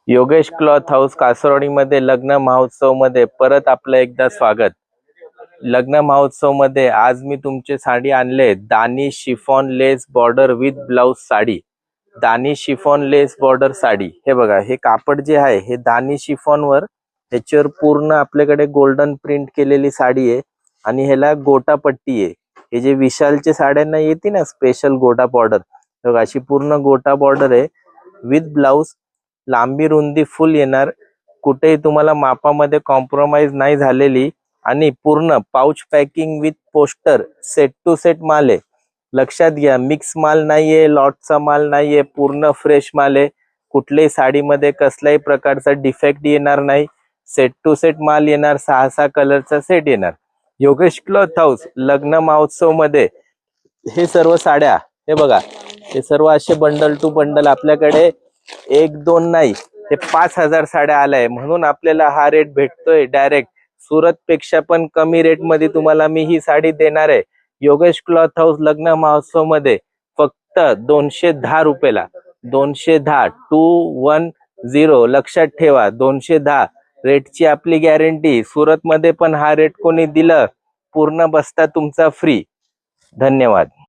Yogesh cloth house कासरवाडीमध्ये लग्न महोत्सव मध्ये परत आपलं एकदा स्वागत। लग्न महोत्सव मध्ये आज मी तुमचे साडी आणले दानी chiffon less border with blouse sari. दानी शिफॉन लेस बॉर्डर साडी, हे बघा, हे कापड जे आहे हे दानी शिफॉन वर ह्याच्यावर पूर्ण आपल्याकडे गोल्डन प्रिंट केलेली साडी आहे आणि ह्याला गोटा पट्टी आहे। हे जे विशालचे साड्यांना येते ना स्पेशल गोटा बॉर्डर, बघा अशी पूर्ण गोटा बॉर्डर आहे विथ ब्लाउज। लांबी रुंदी फुल येणार, कुठेही तुम्हाला मापामध्ये कॉम्प्रोमाइज नाही झालेली आणि पूर्ण pouch packing with poster set to set माल आहे। लक्षात घ्या, मिक्स माल नाहीये, लॉटचा माल नाहीये, पूर्ण फ्रेश माल आहे। कुठल्याही साडीमध्ये कसल्याही प्रकारचा डिफेक्ट येणार नाही। सेट टू सेट माल येणार, 6 कलरचा सेट येणार। योगेश क्लॉथ हाऊस लग्न महोत्सव मध्ये हे सर्व साड्या, हे बघा, हे सर्व असे बंडल टू बंडल आपल्याकडे 1-2 नाही, हे 5000 साड्या आलाय, म्हणून आपल्याला हा रेट भेटतोय। डायरेक्ट सुरत पेक्षा पण कमी रेट मध्ये तुम्हाला मी ही साडी देणार आहे योगेश क्लॉथ हाऊस लग्न महोत्सव मध्ये फक्त 210 रुपयाला। 210 210, लक्षात ठेवा, 210 रेटची आपली गॅरंटी। सुरत मध्ये पण हा रेट कोणी दिलं, पूर्ण बस्ता तुमचा फ्री। धन्यवाद।